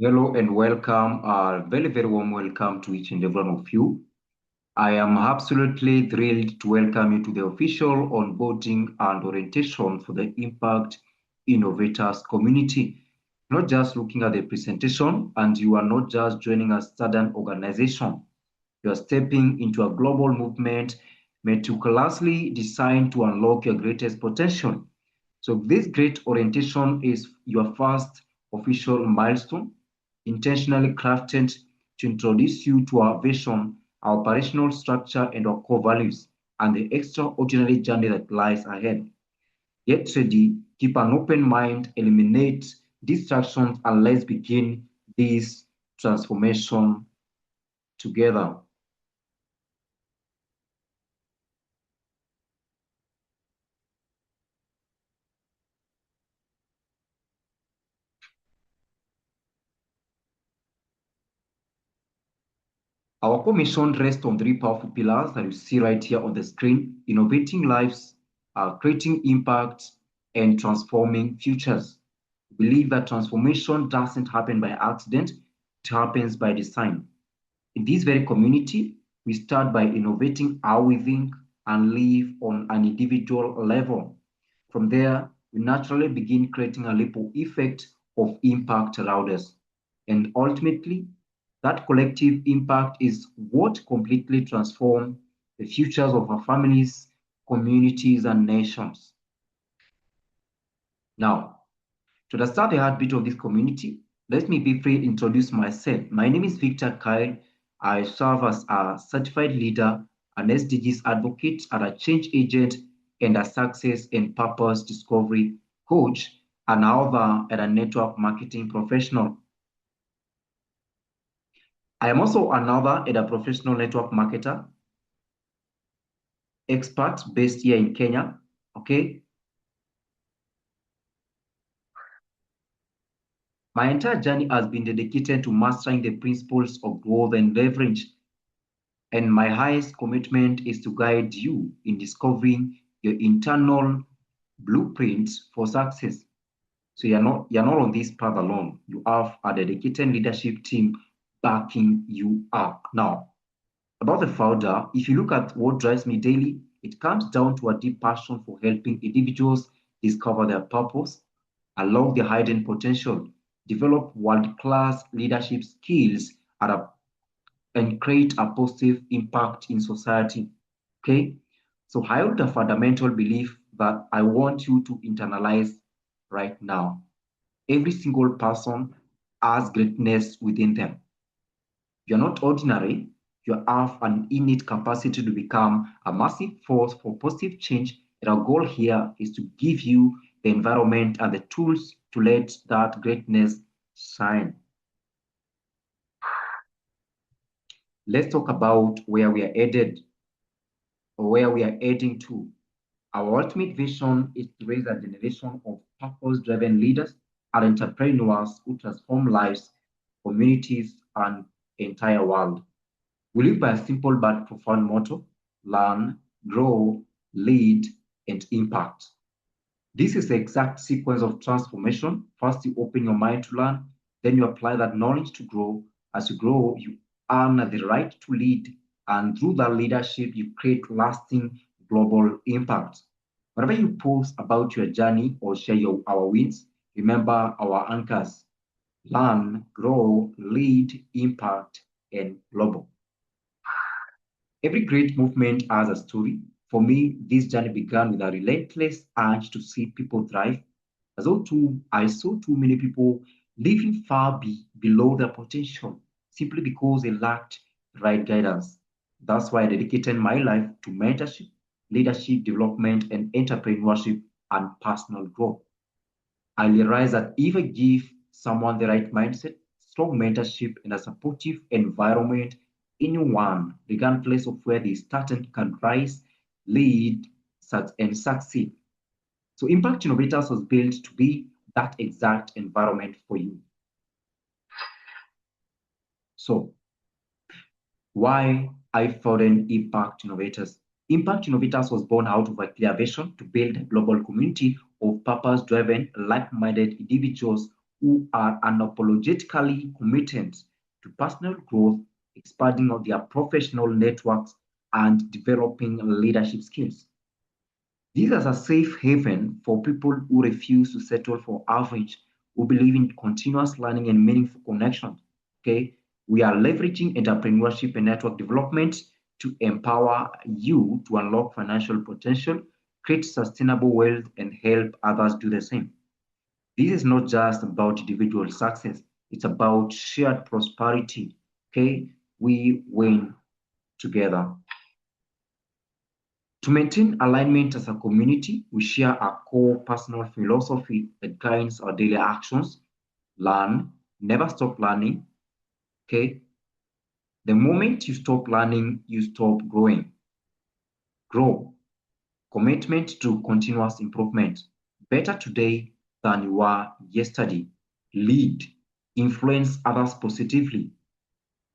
Hello and welcome, very, very warm welcome to each and every one of you. I am absolutely thrilled to welcome you to the official onboarding and orientation for the Impact Innovators community. Not just looking at the presentation, and you are not just joining a student organization. You are stepping into a global movement meticulously designed to unlock your greatest potential. So this great orientation is your first official milestone, intentionally crafted to introduce you to our vision, our operational structure, and our core values, and the extraordinary journey that lies ahead. Get ready, keep an open mind, eliminate distractions, and let's begin this transformation together. Our core mission rests on three powerful pillars that you see right here on the screen: innovating lives, creating impact, and transforming futures. We believe that transformation doesn't happen by accident, it happens by design. In this very community, we start by innovating how we think and live on an individual level. From there, we naturally begin creating a ripple effect of impact around us. And ultimately, that collective impact is what completely transforms the futures of our families, communities, and nations. Now, to understand the heartbeat of this community, let me briefly introduce myself. My name is Victor Kyle. I serve as a certified leader, an SDGs advocate, and a change agent, and a success and purpose discovery coach, and author and a network marketing professional. I am also another and a professional network marketer, expert based here in Kenya. Okay. My entire journey has been dedicated to mastering the principles of growth and leverage. And my highest commitment is to guide you in discovering your internal blueprints for success. So you're not on this path alone. You have a dedicated leadership team backing you up. Now, about the founder, if you look at what drives me daily, it comes down to a deep passion for helping individuals discover their purpose, unlock their hidden potential, develop world-class leadership skills, and create a positive impact in society. Okay? So I hold a fundamental belief that I want you to internalize right now. Every single person has greatness within them. You're not ordinary. You have an innate capacity to become a massive force for positive change. And our goal here is to give you the environment and the tools to let that greatness shine. Let's talk about where we are headed or where we are heading to. Our ultimate vision is to raise a generation of purpose-driven leaders and entrepreneurs who transform lives, communities, and the entire world. We live by a simple but profound motto: learn, grow, lead, and impact. This is the exact sequence of transformation. First, you open your mind to learn, then you apply that knowledge to grow. As you grow, you earn the right to lead, and through that leadership, you create lasting global impact. Whenever you post about your journey or share our wins, remember our anchors: learn, grow, lead, impact, and global. Every great movement has a story. For me, this journey began with a relentless urge to see people thrive. I saw too many people living below their potential simply because they lacked the right guidance. That's why I dedicated my life to mentorship, leadership development, and entrepreneurship and personal growth. I realized that if I give someone the right mindset, strong mentorship, and a supportive environment, anyone, regardless of where they started, can rise, lead, and succeed. So Impact Innovators was built to be that exact environment for you. So why I founded Impact Innovators? Impact Innovators was born out of a clear vision to build a global community of purpose-driven, like-minded individuals who are unapologetically committed to personal growth, expanding on their professional networks, and developing leadership skills. This is a safe haven for people who refuse to settle for average, who believe in continuous learning and meaningful connection. Okay, we are leveraging entrepreneurship and network development to empower you to unlock financial potential, create sustainable wealth, and help others do the same. This is not just about individual success, it's about shared prosperity. Okay, we win together. To maintain alignment as a community, we share a core personal philosophy that guides our daily actions. Learn, never stop learning. Okay. The moment you stop learning, you stop growing. Grow. Commitment to continuous improvement. Better today than you were yesterday. Lead. Influence others positively.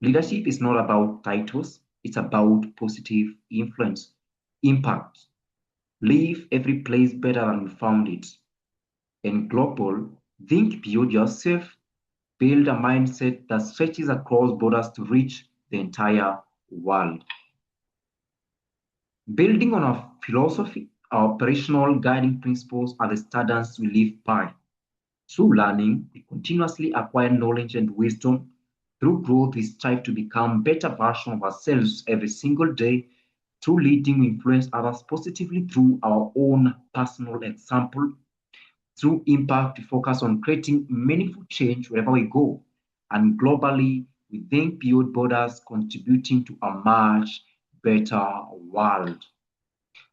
Leadership is not about titles, it's about positive influence, impact. Leave every place better than you found it. And global, think beyond yourself, build a mindset that stretches across borders to reach the entire world. Building on our philosophy, our operational guiding principles are the standards we live by. Through learning, we continuously acquire knowledge and wisdom. Through growth, we strive to become better versions of ourselves every single day. Through leading, we influence others positively through our own personal example. Through impact, we focus on creating meaningful change wherever we go. And globally, we think beyond borders, contributing to a much better world.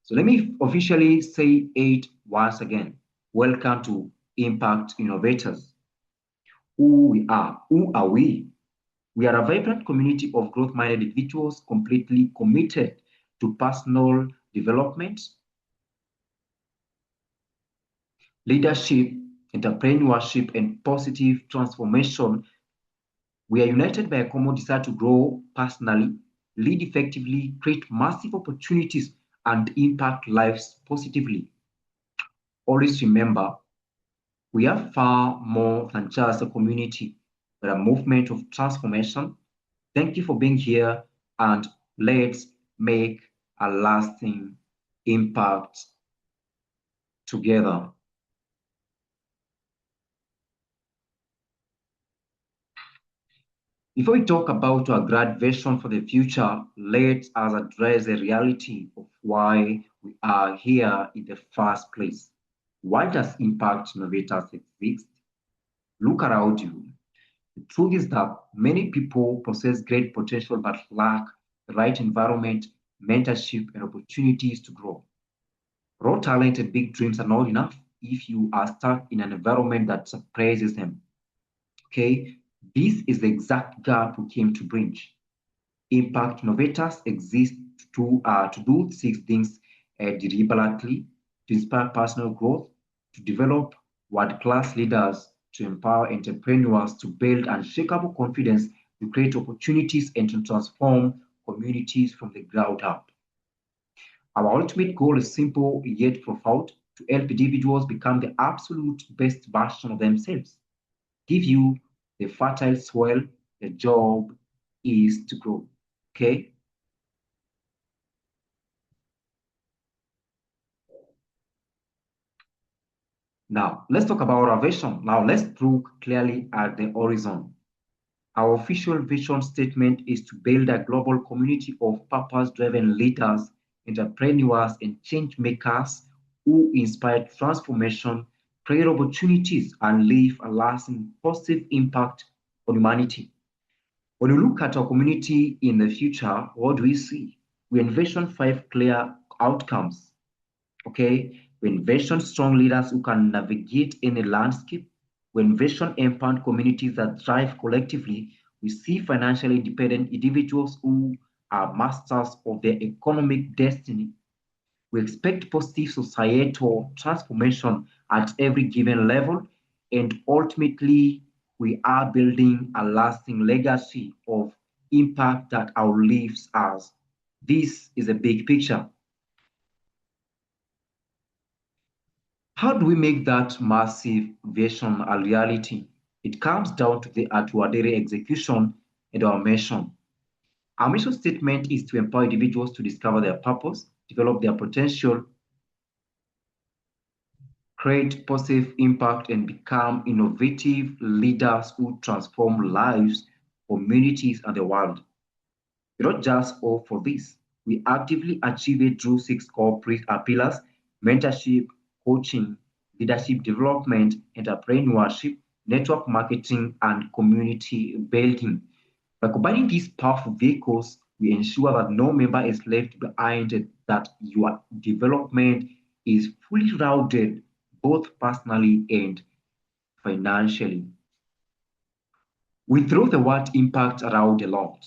So let me officially say it once again. Welcome to Impact Innovators. Who we are. Who are we? We are a vibrant community of growth-minded individuals completely committed to personal development, leadership, entrepreneurship, and positive transformation. We are united by a common desire to grow personally, lead effectively, create massive opportunities, and impact lives positively. Always remember, we are far more than just a community, but a movement of transformation. Thank you for being here, and let's make a lasting impact together. Before we talk about our grad vision for the future, let us address the reality of why we are here in the first place. Why does Impact Innovators exist? Look around you. The truth is that many people possess great potential but lack the right environment, mentorship, and opportunities to grow. Raw talent and big dreams are not enough if you are stuck in an environment that suppresses them. Okay, this is the exact gap we came to bridge. Impact Innovators exist to do six things deliberately: to inspire personal growth, to develop world-class leaders, to empower entrepreneurs, to build unshakable confidence, to create opportunities, and to transform communities from the ground up. Our ultimate goal is simple yet profound: to help individuals become the absolute best version of themselves. Give you the fertile soil, the job is to grow. Okay? Now, let's talk about our vision. Now, let's look clearly at the horizon. Our official vision statement is to build a global community of purpose-driven leaders, entrepreneurs, and change makers who inspire transformation, create opportunities, and leave a lasting positive impact on humanity. When we look at our community in the future, what do we see? We envision five clear outcomes. Okay, we envision strong leaders who can navigate any landscape. We envision empowered communities that thrive collectively. We see financially independent individuals who are masters of their economic destiny. We expect positive societal transformation at every given level. And ultimately, we are building a lasting legacy of impact that outlives us. This is a big picture. How do we make that massive vision a reality? It comes down to our daily execution and our mission. Our mission statement is to empower individuals to discover their purpose, develop their potential, create positive impact, and become innovative leaders who transform lives, communities, and the world. We don't just hope for this. We actively achieve it through six core pillars: mentorship, coaching, leadership development, entrepreneurship, network marketing, and community building. By combining these powerful vehicles, we ensure that no member is left behind, and that your development is fully routed both personally and financially. We throw the word impact around a lot,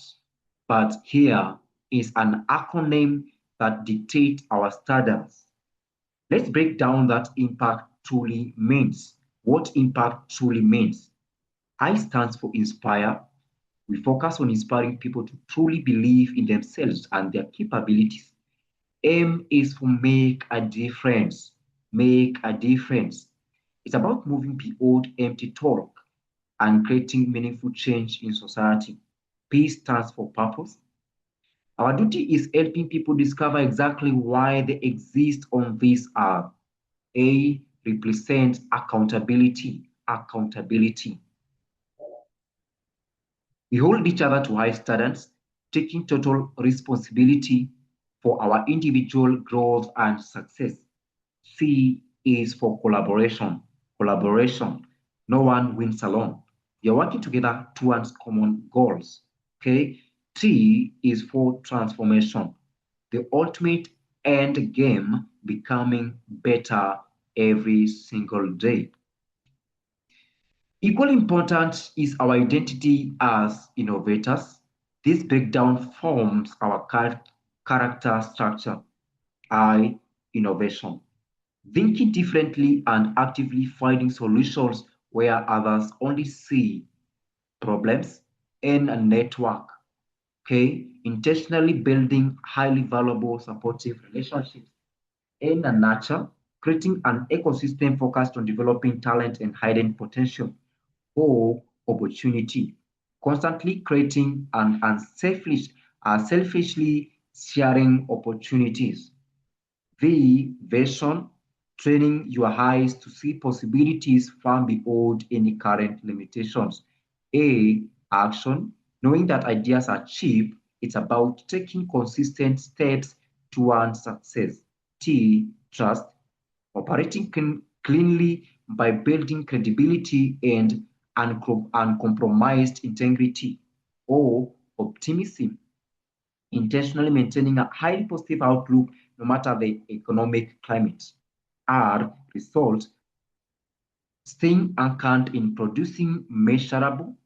but here is an acronym that dictates our standards. Let's break down that impact truly means. What impact truly means. I stands for inspire. We focus on inspiring people to truly believe in themselves and their capabilities. M is for make a difference. Make a difference. It's about moving beyond empty talk and creating meaningful change in society. P stands for purpose. Our duty is helping people discover exactly why they exist on this earth. A represents accountability. Accountability. We hold each other to high standards, taking total responsibility for our individual growth and success. C is for collaboration. Collaboration. No one wins alone. We are working together towards common goals. Okay. T is for transformation. The ultimate end game, becoming better every single day. Equally important is our identity as innovators. This breakdown forms our character structure. I, innovation. Thinking differently and actively finding solutions where others only see problems. In a network. Okay, intentionally building highly valuable supportive relationships. In a nurture, creating an ecosystem focused on developing talent and hidden potential. Or opportunity, constantly creating and selfishly sharing opportunities. V, vision, training your eyes to see possibilities far beyond any current limitations. A, action, knowing that ideas are cheap, it's about taking consistent steps towards success. T, trust, operating cleanly by building credibility and uncompromised integrity. O, optimism, intentionally maintaining a highly positive outlook no matter the economic climate. R, result, staying anchored in producing measurable,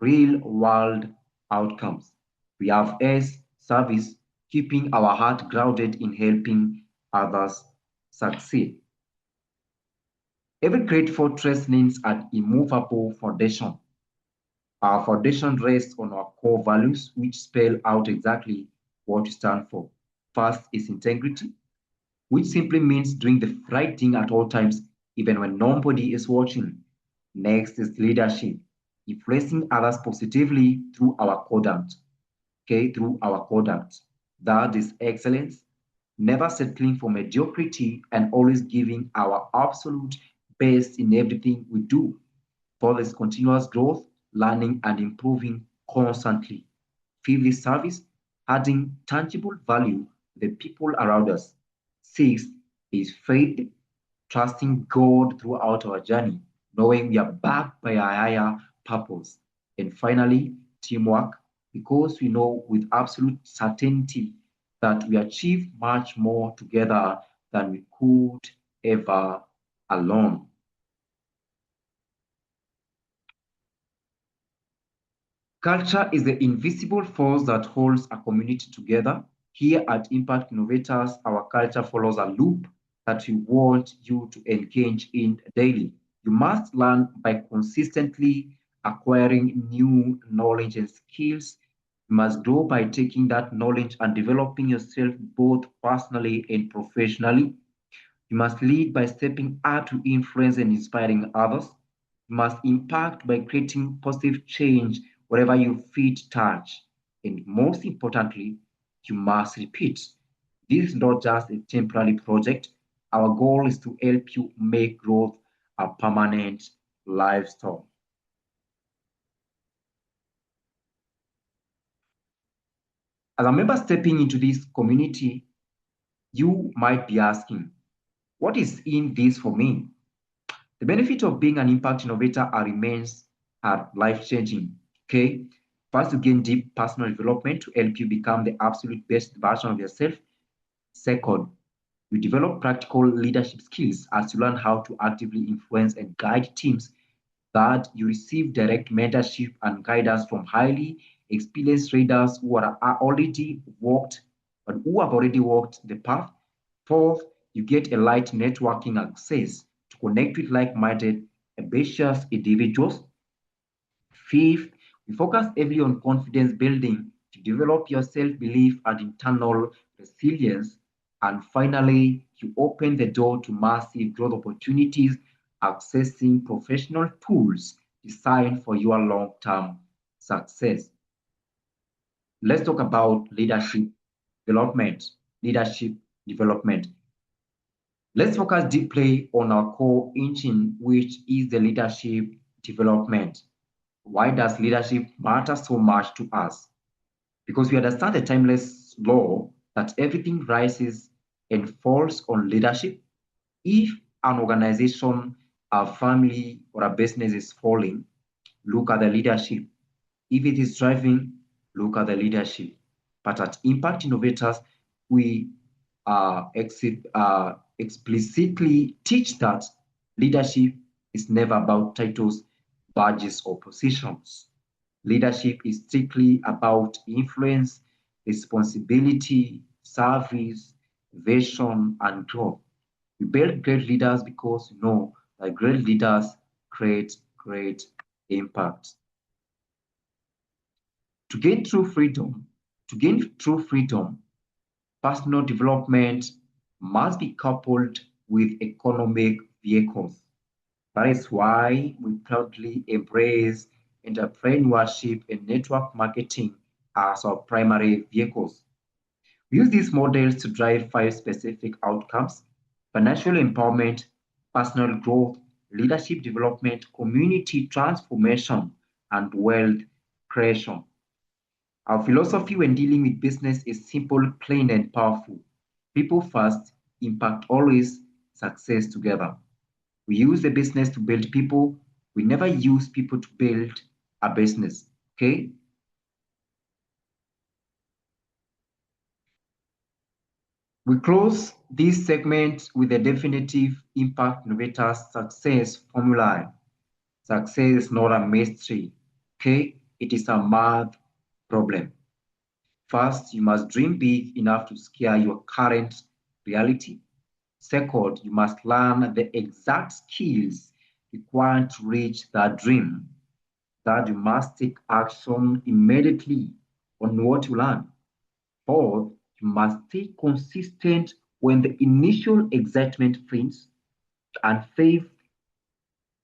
real world outcomes. We have S, service, keeping our heart grounded in helping others succeed. Every great fortress needs an immovable foundation. Our foundation rests on our core values, which spell out exactly what we stand for. First is integrity, which simply means doing the right thing at all times, even when nobody is watching. Next is leadership, influencing others positively through our conduct. Okay, through our conduct. That is excellence, never settling for mediocrity and always giving our absolute best in everything we do. For this continuous growth, learning, and improving constantly. Fifthly, service, adding tangible value to the people around us. Sixth is faith, trusting God throughout our journey, knowing we are backed by a higher purpose. And finally, teamwork, because we know with absolute certainty that we achieve much more together than we could ever alone. Culture is the invisible force that holds a community together. Here at Impact Innovators, our culture follows a loop that we want you to engage in daily. You must learn by consistently acquiring new knowledge and skills. You must grow by taking that knowledge and developing yourself both personally and professionally. You must lead by stepping out to influence and inspiring others. You must impact by creating positive change wherever your feet touch. And most importantly, you must repeat. This is not just a temporary project. Our goal is to help you make growth a permanent lifestyle. As a member stepping into this community, you might be asking, what is in this for me? The benefit of being an impact innovator are immense, are life-changing. Okay. First, you gain deep personal development to help you become the absolute best version of yourself. Second, you develop practical leadership skills as you learn how to actively influence and guide teams. Third, you receive direct mentorship and guidance from highly experienced traders are already walked and who have already walked the path. Fourth, you get a light networking access to connect with like-minded, ambitious individuals. Fifth, we focus heavily on confidence building to develop your self-belief and internal resilience. And finally, you open the door to massive growth opportunities, accessing professional tools designed for your long-term success. Let's talk about leadership development. Leadership development. Let's focus deeply on our core engine, which is the leadership development. Why does leadership matter so much to us? Because we understand the timeless law that everything rises and falls on leadership. If an organization, a family, or a business is falling, look at the leadership. If it is thriving, look at the leadership. But at Impact Innovators, we explicitly teach that leadership is never about titles, badges, or positions. Leadership is strictly about influence, responsibility, service, vision, and growth. We build great leaders because we know that great leaders create great impact. To gain true freedom, to gain true freedom, personal development must be coupled with economic vehicles. That is why we proudly embrace entrepreneurship and network marketing as our primary vehicles. We use these models to drive five specific outcomes: financial empowerment, personal growth, leadership development, community transformation, and wealth creation. Our philosophy when dealing with business is simple, plain, and powerful. People first, impact always, success together. We use the business to build people. We never use people to build a business. Okay? We close this segment with the definitive Impact Innovators success formula. Success is not a mystery. Okay? It is a math problem. First, you must dream big enough to scare your current reality. Second, you must learn the exact skills required to reach that dream. Third, you must take action immediately on what you learn. Fourth, you must stay consistent when the initial excitement fades. And fifth,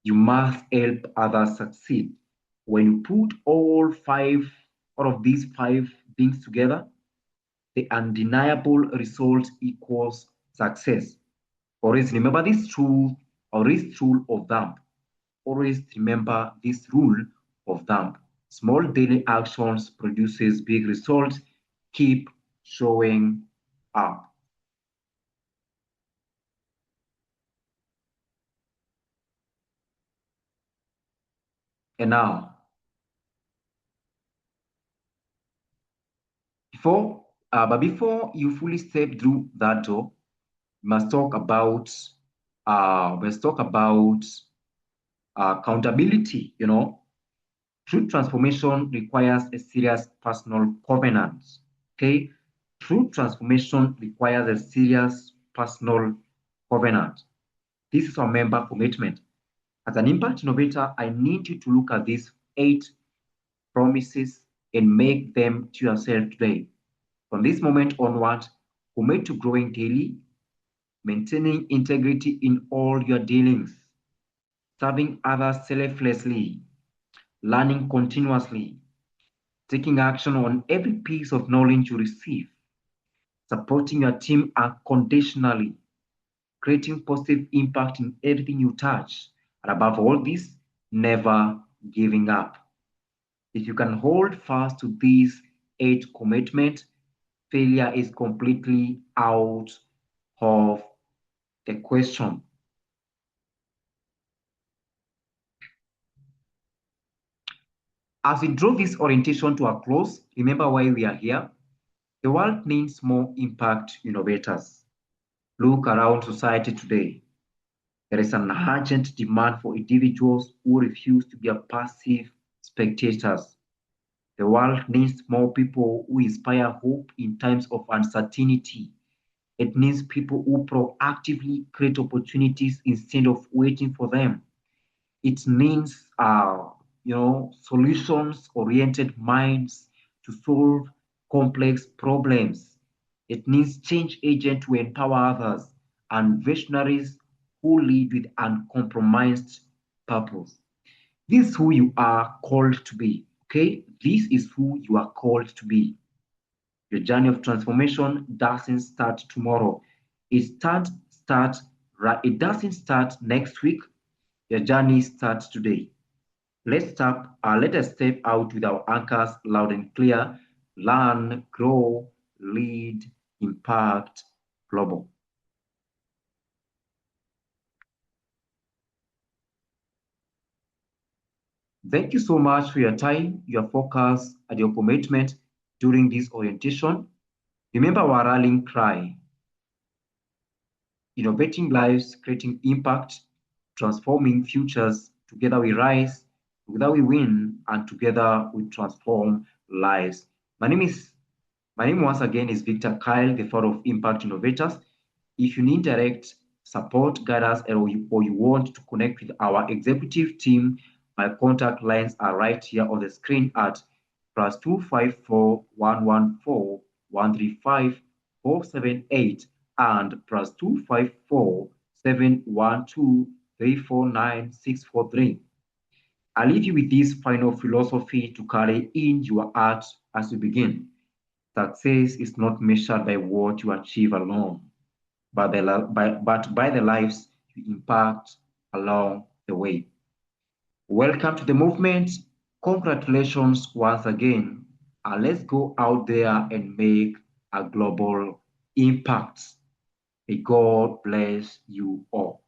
you must help others succeed. When you put all of these five things together, the undeniable result equals success. Always remember this rule, or this rule of thumb. Always remember this rule of thumb. Small daily actions produces big results. Keep showing up. And now, before you fully step through that door, we must talk about accountability. True transformation requires a serious personal covenant. Okay, true transformation requires a serious personal covenant. This is our member commitment. As an impact innovator, I need you to look at these 8 promises and make them to yourself today. From this moment onward, commit to growing daily, maintaining integrity in all your dealings, serving others selflessly, learning continuously, taking action on every piece of knowledge you receive, supporting your team unconditionally, creating positive impact in everything you touch, and above all this, never giving up. If you can hold fast to these 8 commitments, failure is completely out of the question. As we draw this orientation to a close, remember why we are here. The world needs more impact innovators. Look around society today. There is an urgent demand for individuals who refuse to be a passive spectators. The world needs more people who inspire hope in times of uncertainty. It needs people who proactively create opportunities instead of waiting for them. It needs, solutions-oriented minds to solve complex problems. It needs change agents to empower others and visionaries who lead with uncompromised purpose. This is who you are called to be. Okay, this is who you are called to be. Your journey of transformation doesn't start tomorrow. It doesn't start next week. Your journey starts today. Let us step out with our anchors loud and clear. Learn, grow, lead, impact, global. Thank you so much for your time, your focus, and your commitment during this orientation. Remember our rallying cry: innovating lives, creating impact, transforming futures. Together we rise, together we win, and together we transform lives. My name is My name once again is Victor Kyle, the founder of Impact Innovators. If you need direct support, guidance, or you want to connect with our executive team, my contact lines are right here on the screen at +254 114 135 478 and +254 712 349 643. I leave you with this final philosophy to carry in your heart as we begin. Success is not measured by what you achieve alone, but by the lives you impact along the way. Welcome to the movement. Congratulations once again. And let's go out there and make a global impact. May God bless you all.